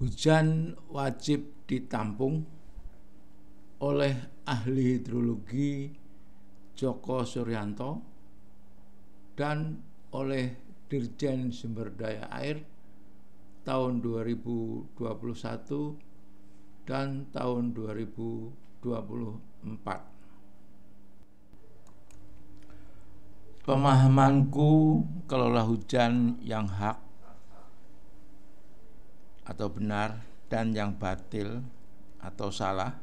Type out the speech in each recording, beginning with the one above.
Hujan wajib ditampung oleh ahli hidrologi Joko Suryanto dan oleh Dirjen Sumber Daya Air tahun 2021 dan tahun 2024. Pemahamanku, kelola hujan yang hak atau benar dan yang batil atau salah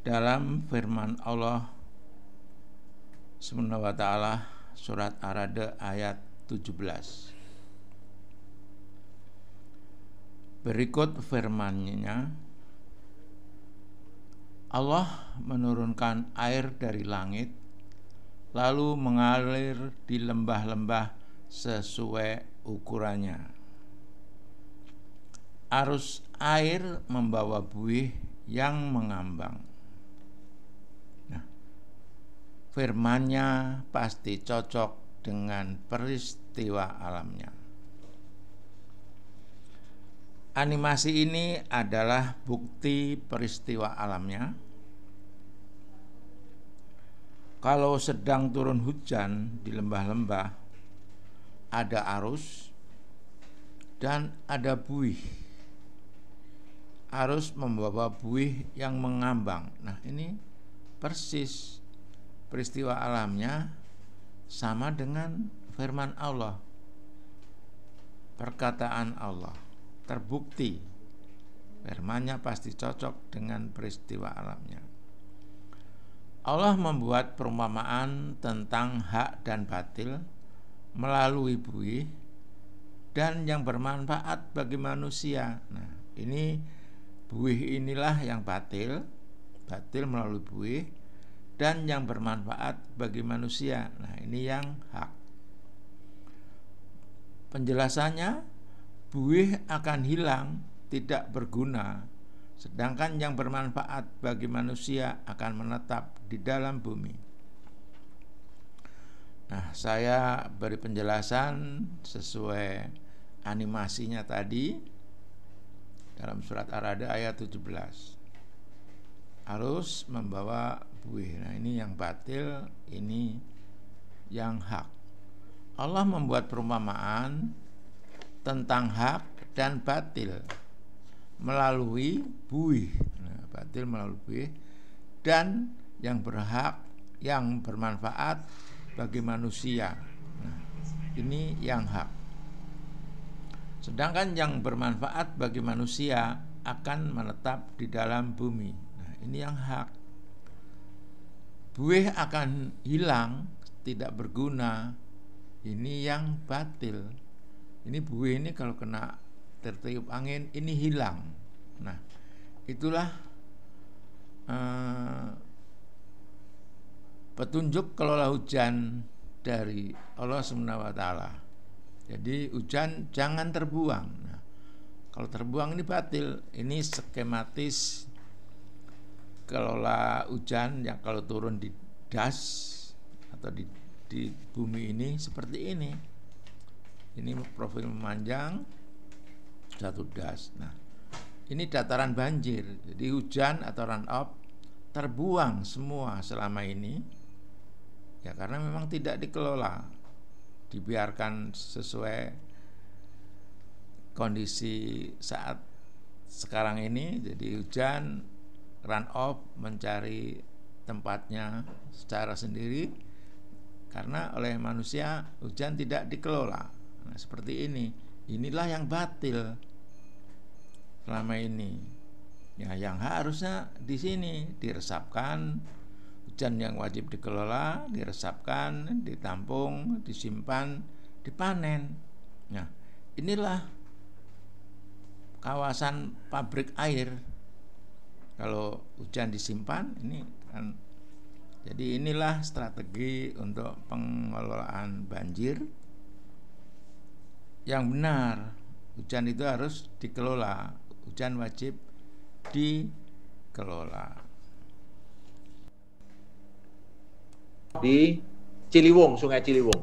dalam firman Allah Subhanahu wa ta'ala surat Ar-Ra'd ayat 17. Berikut firman-Nya, Allah menurunkan air dari langit lalu mengalir di lembah-lembah sesuai ukurannya. Arus air membawa buih yang mengambang. Nah, firman-Nya pasti cocok dengan peristiwa alamnya. Animasi ini adalah bukti peristiwa alamnya. Kalau sedang turun hujan di lembah-lembah, ada arus dan ada buih. Arus membawa buih yang mengambang. Nah, ini persis peristiwa alamnya sama dengan firman Allah, perkataan Allah. Terbukti firman-Nya pasti cocok dengan peristiwa alamnya. Allah membuat perumpamaan tentang hak dan batil melalui buih dan yang bermanfaat bagi manusia. Nah, ini buih inilah yang batil melalui buih, dan yang bermanfaat bagi manusia. Nah, ini yang hak. Penjelasannya, buih akan hilang, tidak berguna, sedangkan yang bermanfaat bagi manusia akan menetap di dalam bumi. Nah, saya beri penjelasan sesuai animasinya tadi dalam surat Ar-Ra'd ayat 17. Arus membawa buih. Nah, ini yang batil, ini yang hak. Allah membuat perumpamaan tentang hak dan batil melalui buih. Nah, batil melalui buih dan yang berhak, yang bermanfaat bagi manusia. Nah, ini yang hak. Sedangkan yang bermanfaat bagi manusia akan menetap di dalam bumi. Nah, ini yang hak. Buih akan hilang, tidak berguna. Ini yang batil. Ini buih ini kalau kena tertiup angin, ini hilang. Nah, itulah petunjuk kelola hujan dari Allah Subhanahu wa ta'ala. Jadi hujan jangan terbuang. Nah, kalau terbuang ini batil. Ini skematis kelola hujan yang kalau turun di das atau di bumi ini seperti ini. Ini profil memanjang satu das. Nah, ini dataran banjir. Jadi hujan atau run off terbuang semua selama ini. Ya, karena memang tidak dikelola. Dibiarkan sesuai kondisi saat sekarang ini. Jadi hujan run off mencari tempatnya secara sendiri karena oleh manusia hujan tidak dikelola. Nah, seperti ini. Inilah yang batil selama ini. Ya, yang harusnya di sini diresapkan. Hujan yang wajib dikelola, diresapkan, ditampung, disimpan, dipanen. Nah, inilah kawasan pabrik air. Kalau hujan disimpan, ini kan. Jadi inilah strategi untuk pengelolaan banjir yang benar. Hujan itu harus dikelola. Hujan wajib dikelola. Di Ciliwung, Sungai Ciliwung.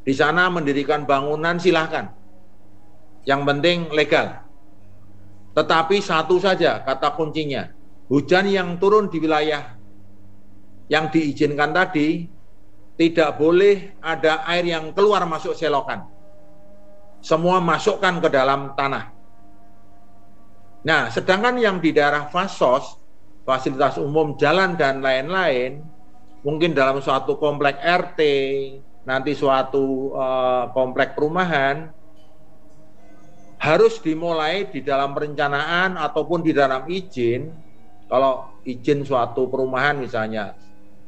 Di sana mendirikan bangunan silahkan. Yang penting legal. Tetapi satu saja kata kuncinya, hujan yang turun di wilayah yang diizinkan tadi, tidak boleh ada air yang keluar masuk selokan. Semua masukkan ke dalam tanah. Nah, sedangkan yang di daerah fasos, fasilitas umum, jalan, dan lain-lain, mungkin dalam suatu komplek RT, nanti suatu komplek perumahan, harus dimulai di dalam perencanaan ataupun di dalam izin. Kalau izin suatu perumahan misalnya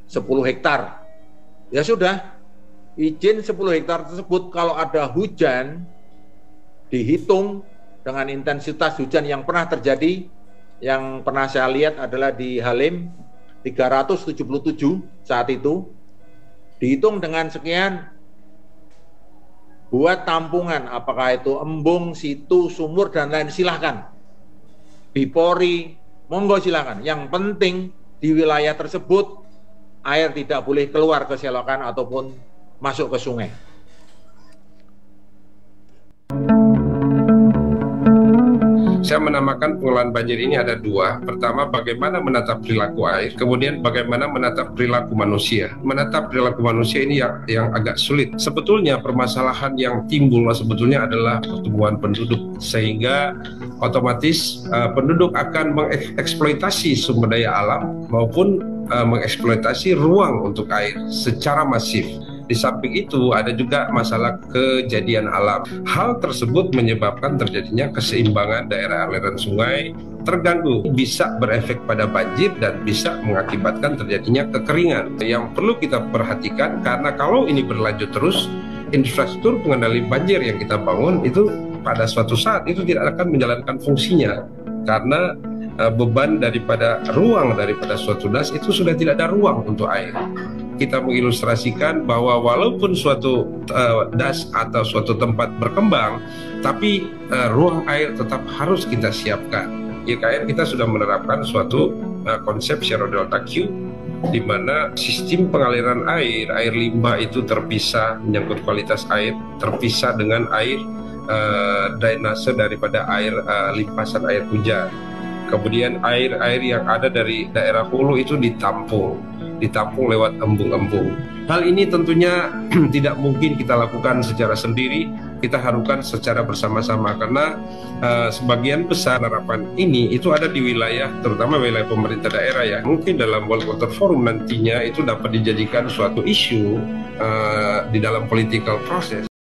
10 hektar, ya sudah, izin 10 hektar tersebut kalau ada hujan, dihitung dengan intensitas hujan yang pernah terjadi, yang pernah saya lihat adalah di Halim 377 saat itu, dihitung dengan sekian, buat tampungan, apakah itu embung, situ, sumur, dan lain, silahkan. Bipori, monggo silahkan. Yang penting di wilayah tersebut air tidak boleh keluar ke selokan ataupun masuk ke sungai. Saya menamakan pengelolaan banjir ini ada dua. Pertama, bagaimana menatap perilaku air. Kemudian, bagaimana menatap perilaku manusia. Menatap perilaku manusia ini yang agak sulit. Sebetulnya permasalahan yang timbul sebetulnya adalah pertumbuhan penduduk. Sehingga otomatis penduduk akan mengeksploitasi sumber daya alam maupun mengeksploitasi ruang untuk air secara masif. Di samping itu ada juga masalah kejadian alam. Hal tersebut menyebabkan terjadinya keseimbangan daerah aliran sungai terganggu, bisa berefek pada banjir dan bisa mengakibatkan terjadinya kekeringan. Yang perlu kita perhatikan, karena kalau ini berlanjut terus, infrastruktur pengendali banjir yang kita bangun itu pada suatu saat itu tidak akan menjalankan fungsinya, karena beban daripada ruang daripada suatu das itu sudah tidak ada ruang untuk air. Kita mengilustrasikan bahwa walaupun suatu das atau suatu tempat berkembang, tapi ruang air tetap harus kita siapkan. YKN kita sudah menerapkan suatu konsep Zero Delta Q, di mana sistem pengaliran air limbah itu terpisah, menyangkut kualitas air, terpisah dengan air drainase daripada air limpasan air hujan. Kemudian air-air yang ada dari daerah hulu itu ditampung lewat embung-embung. Hal ini tentunya tidak mungkin kita lakukan secara sendiri, kita harapkan secara bersama-sama, karena sebagian besar harapan ini itu ada di wilayah, terutama wilayah pemerintah daerah ya. Mungkin dalam World Water Forum nantinya itu dapat dijadikan suatu isu di dalam political process.